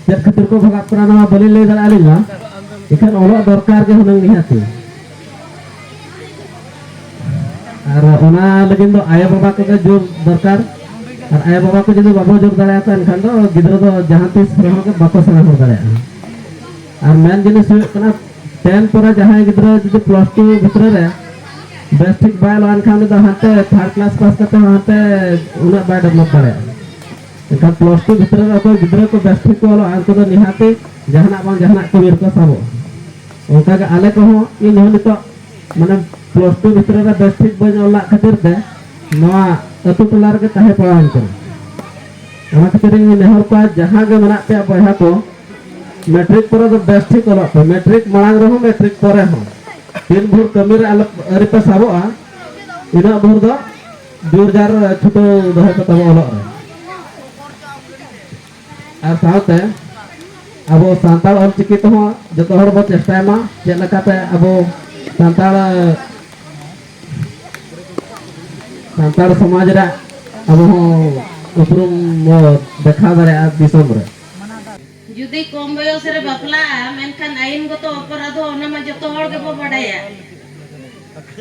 Jat khatir ko bhagak prana bali le dal alinga ikan olok dorkar ke hunang lihati ar ona lagin do ayah baba ko ke jor dorkar ar ayah baba ko jodi babo jor daleata enkhan do gidra do jahan tis prana ke bako sara hor daleata ar main jinis kana 10 pora jahan gidra jodi plus 2 bhitre re best thik bai lo enkhan do hante third class pass kate hante una bai develop daleata एनखान plus 2 भितर रे गिद्रा को best को लो आंको दो निहाते जहाना बांग जहाना को वीर को साबो ओका के आले को हो इन हो नितो माने प्लस 2 भितर रे बेस्ट बन ओला खातिर ते नवा अतु टोलार के ताहे पड़ान को ओना खातिर इन नेहर को जहां के मना पे बहा को मैट्रिक पर दो बेस्ट को लो मैट्रिक मांग रहो मैट्रिक पर हो तीन भूर कमी रे अरे पे साबो आ इना भूर दो 2000 छोटो दहे को तब ओलो और साथे अब सांताल और चिकी तो जो बो चेष्टा चेक लेकाते अब सांताल समाज रे अब उपरुम देखा दाड़े दिसम रे जुदी कम बयस रे बापला मेनखान आईन गत अपराध ओना मा जतो हर के बो बडाया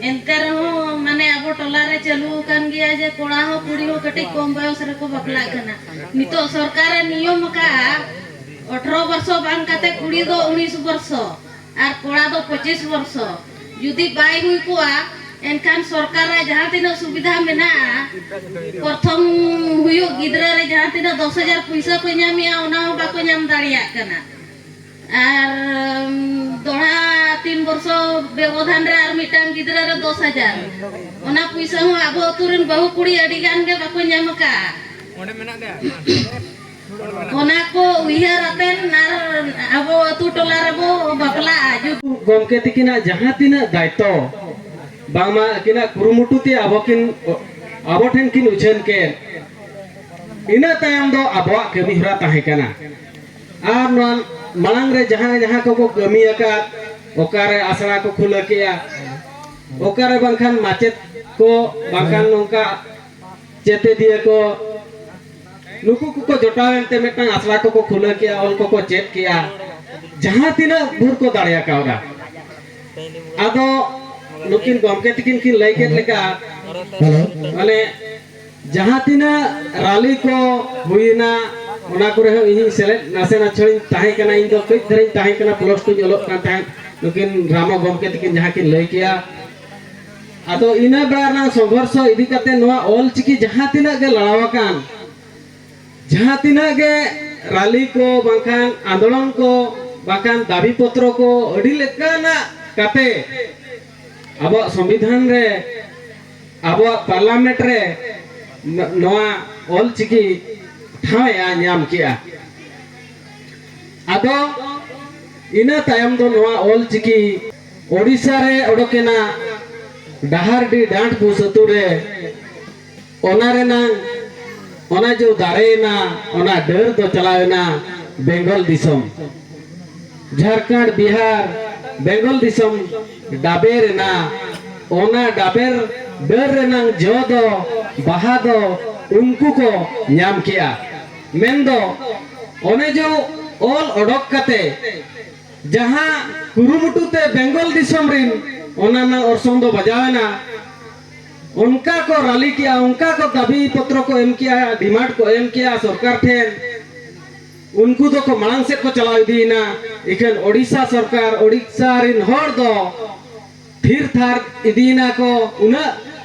एनकर हो माने अब टोला रे चालू कान गया जे कोड़ा हो कुड़ी हो कटी कम बयस रे को बापला कना नितो सरकार नियम का 18 वर्ष बान काते कुड़ी दो 19 वर्ष और कोड़ा दो 25 वर्ष जुदी बाई हुई कोआ एनखान सरकार रे जहां तीन सुविधा मेना प्रथम हुयो गिदरा रे जहां तीन 10000 पैसा को न्यामिया ओना हो बाको न्याम दाड़िया कना और दोड़ा 3 वर्ष व्यवधान रे आर मिटांग गिदरा रे 10000 ओना पैसा हो अब तुरन बहु कुड़ी अडी गान के बाको न्याम का ओने मेना दे ओना को उहियार अतेन नार अब अतु टोला रे बो बापला आजु गमके तिकिना जहां तिना दायित्व बामा किना कुरुमुटुते अबकिन अबठेन किन उछन के इना तायम दो अबवा कमी हरा ताहे कना आर नन मांग रे जहां जहां को कमी का ओकारे आसरा को खुला किया ओकारे बंखान माचेत को बंखान नोंका चेते दिए को नुकु को जोटावेंते मेटन आसरा को खुला किया ऑल को चेत किया जहां तिना भूर को दाड़िया कावरा आदो नुकिन गमके तिकिन की लइके लेका माने जहां तिना राली को हुईना ओना करे हो इही सेले नासे ना छई ताहे कना इन दो कई धरे ताहे कना प्लस 2 जलो का ताहे नुकिन रामो गमके तिकिन जहां की लइ किया आदो इना बारना संघर्ष इदी कते नोआ ऑल चिकी जहां तिना के लड़ावकान जहां तिना के राली को बांखान आंदोलन को बांखान दाबी पत्र को अडी लेकाना काते अब संविधान रे अब पार्लियामेंट रे नोआ ऑल चिकी ठाया नाम किया आदो इना तायम दो नोआ ऑल चिकी ओडिसा रे ओडकेना डाहारडी डांट पुसतु रे ओना रे ना ओना जो दारेना ओना डर दो चलावेना बेंगल दिसम झारखंड बिहार बेंगल दिसम डाबेर ना ओना डाबेर डर रेना जो दो बाहा दो उनको को नाम किया मेंदो ओने जो ऑल ओडक कते जहां कुरुमुटुते बेंगल दिसम रिन ओना ना ओरसों दो बजावेना उनका को रैली किया उनका को दाबी पत्र को एम किया डिमांड को एम किया सरकार ठेन उनको तो को मांग से को चला दीना इखन ओडिशा सरकार ओडिशा रिन हर दो फिर थार इदीना को उना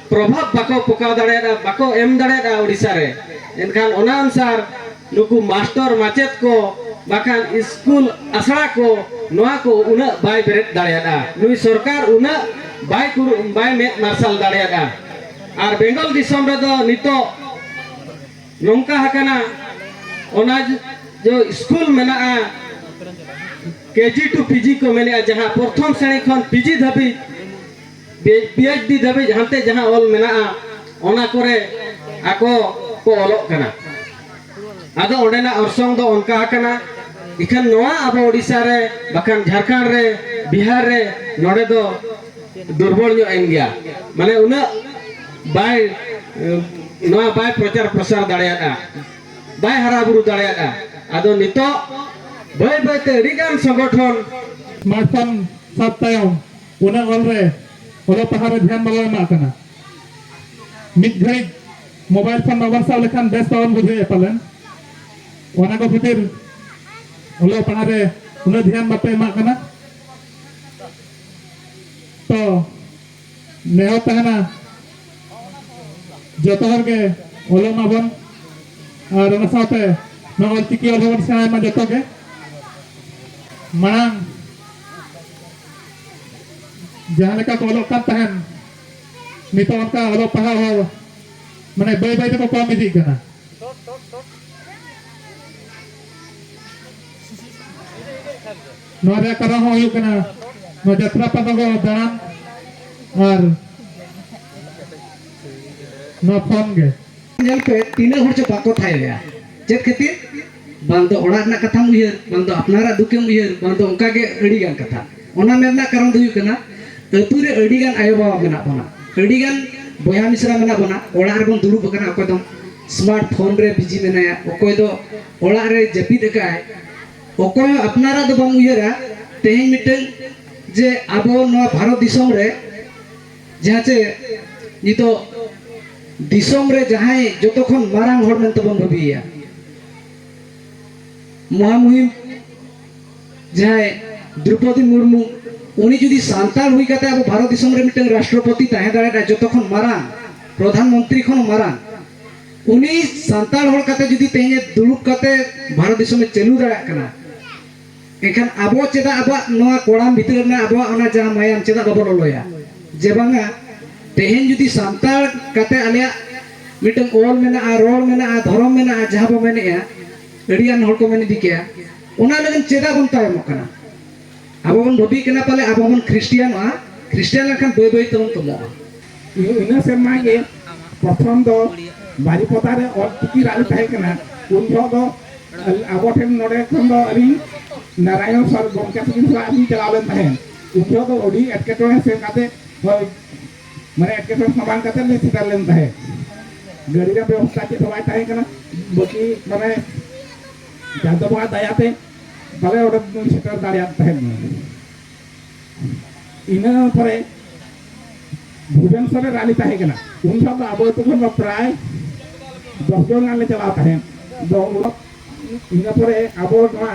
प्रभाव बाको पका दाड़ेदा बाको एम दाड़ेदा ओडिशा रे एनखान ओना अनुसार नुकु मास्टर माचेत को बाखान स्कूल आसड़ा को नोआ को उना बाय बेरेट दाड़ेदा नुई सरकार उना बाय में मार्शल दाड़ेदा और बेंगल दिसम रे दो नितो नोंका हकना ओना जो स्कूल मेना केजी टू पीजी को मेना जहां प्रथम श्रेणी खन पीजी धाबी पीएचडी धाबी जहांते जहां ऑल मेना ओना करे आको को ओलोक कना आदो ओडेना अरसंग दो उनका हकना इखन नोआ अब ओडिशा रे बखान झारखंड रे बिहार रे नोडे दो दुर्बल जो एन गया माने उना बाय नवा बाय प्रचार प्रसार दाड़ेया बाय हरा बुरु दाड़ेया आदो नितो बाय बाय ते अडिगान संगठन स्मार्टफोन सब तायम उना ऑल रे ओलो पहाड़ ध्यान बाला मा कना मिड घड़ी मोबाइल फोन बाबा साव लेखान बेस बाबन बुझे पालन ओना को खातिर ओलो पहाड़ रे उना ध्यान बापे मा कना तो नेहो तहना जतो हर के ओलो माबन और ओना साथे न ऑल चिकी ओलो वन सेना मा जतो के मांग जहाँ लेका को ओलो kan tahan nito onka olo paha ho mane bay bay ko kami di kana no ada kara ho yu kana no jatra pa ko danan ar no phone ge जल पे तीन हर चे बाको थाय गया चेत खातिर बांग दो ओड़ा ना कथा उयहर बांग दो अपनारा दुकेम उयहर बांग दो उनका के अड़ी गान कथा ओना मेना कारण दुयु कना अतु रे अड़ी गान आयो बाबा मेना बना अड़ी गान बया मिश्रा मेना बना ओड़ा रे बन दुरुब कना अकोय दो स्मार्टफोन रे बिजी मेनाया अकोय दो ओड़ा रे जपिद काय अकोय अपनारा दो बांग उयहरा तेही मिटन जे आबो नो भारत दिसम रे जहाँ चे नितो दिसम रे जहां जतो खन मारांग हर मेन तबन भाबिया महामुहिम जहां द्रौपदी मुर्मू उनी जुदी सांताल हुई कते अब भारत दिसम रे मिटन राष्ट्रपति ताहे दाड़ा जतो खन मारांग प्रधानमंत्री खन मारांग उनी सांताल हर कते जुदी तेने दुलुक कते भारत दिसम में चलू दाड़ा कना एखान आबो चेदा आबा नोआ कोड़ाम भीतर ना आबो ओना जहां मायाम चेदा बाबो लोया जे बांगा तेहेन जुदी सांताल कते आलिया मिटन ओल मेना आ रोल मेना आ धर्म मेना आ जहां बो मेने अड़ियान हर को मेने दिकेया ओना लगन चेदा बन तायम कना आबो बन भबी कना पाले आबो बन क्रिश्चियन लखन बय बय तम तमो ina serma ge prothom do bari pota re or tiki rali tahe kana un jo do abo them node khon do ari narayan sar gomka tin sa ani chalawen tahe un jo do odi etketo se kate mane etketo saman kate le sitar len tahe gari ra ବ୍ୟବস্থা ke thawai tahe kana baki mane jado ba dayate bale oda sitar dariat tahe ina pore Bhubaneswar rally ताहे कना उन सब अब तो प्राय 10 जन गाले चला ताहे दो इना परे अब नवा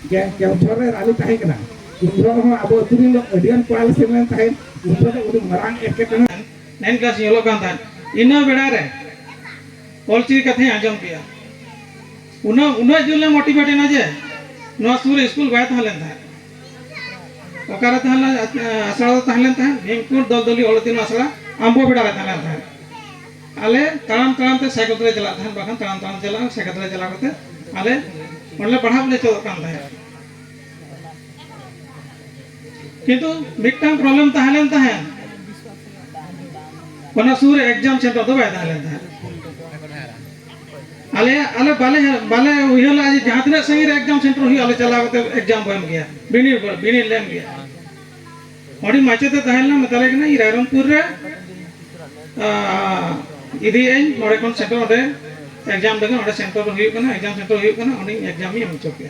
के केउछर रैली ताहे कना उन सब अब तुरिन अडियन क्वाल सेमेन ताहे उन सब उडी मरांग एकेटन 9 क्लास येलो कान था इना बेड़ा रे ऑलची कथे आजम किया उना जुले मोटिवेट ना जे नो सुर स्कूल बाय थालेन था ओकारा तहला आसड़ा तहलेन था भीमपुर दलदली ओलतिन आसड़ा आंबो बेड़ा रे तहलेन था आले ताम ते साइकिल रे चला था बाखन ताम चला साइकिल रे चला करते आले ओनले पढ़ा ले चो कान था किंतु मिटटांग प्रॉब्लम तहलेन था ओना सुर एग्जाम सेंटर दो बाय तहलेन था आले आले बाले उहला जहां तने संगी रे एग्जाम सेंटर हुई आले चला करते एग्जाम बम गया बिनी लेम गया ओडी माचेते तहलना मतले कना ई रायरंगपुर रे इदी एन नोडे कोन सेंटर ओडे एग्जाम दगे ओडे सेंटर हुई कना एग्जाम सेंटर हुई कना ओडी एग्जाम ही हम चोके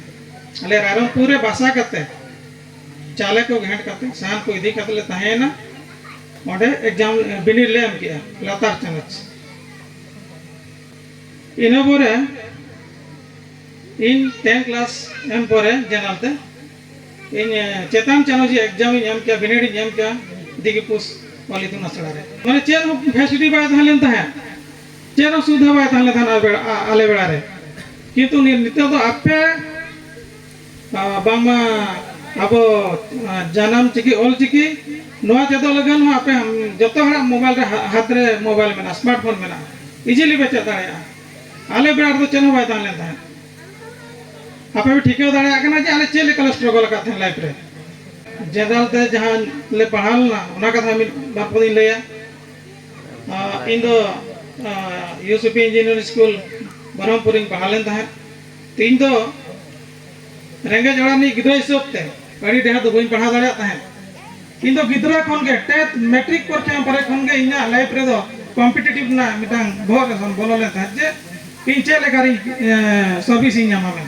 आले रायरंगपुर रे बासा करते चाले को घेंट करते शाम को इदी करते तहेना ओडे एग्जाम बिनी लेम गया लातार चनच इना परे इन 10 क्लास एम परे जनालते इन चेतन चानो जी एग्जाम एम क्या बिनेडी एम क्या दिगपुस वाली तुन असड़ा रे माने चेन फैसिलिटी बाय थालेन ता है चेन सुविधा बाय थाले थाना आले बेड़ा रे किंतु नित्य तो आपे बामा अब जानम चिकी ऑल चिकी नोआ चेतो लगन आपे जतो हड़ा मोबाइल रे हाथ रे मोबाइल में स्मार्टफोन में इजीली बेचा दाया आले बेड़ा तो चेन बाय थालेन ता आपे भी ठीक दाड़ा कना जे आले चेले कल स्ट्रगल का थे लाइफ रे जेदाल ते जहां ले पढ़ाल ना ओना कथा मिल बार पदिन लेया इन दो यूसुफी इंजीनियरिंग स्कूल बरहमपुर इन पढ़ालेन ता तीन दो रेंगे जड़ानी गिद्रा हिसाब ते अड़ी देहा तो बइन पढ़ा दाड़ा ता इन दो गिद्रा कोन के टेट मैट्रिक परीक्षा परे कोन के इना लाइफ रे दो कॉम्पिटिटिव ना मिटांग बहुत रसम बोलो लेता है जे पिंचे लेकारी सर्विस इन जामा में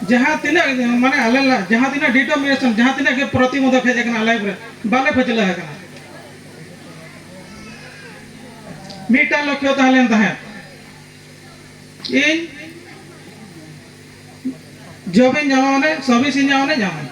जहाँ तीना माने अल्लाह जहाँ तीना डिटर्मिनेशन जहाँ तीना के प्रतिमोदक है जगना लाइफ रे बाले फचला है कना मीटा लक्ष्य तालें ताहे इन जॉब इन जामा ने सर्विस इन जामा ने जामा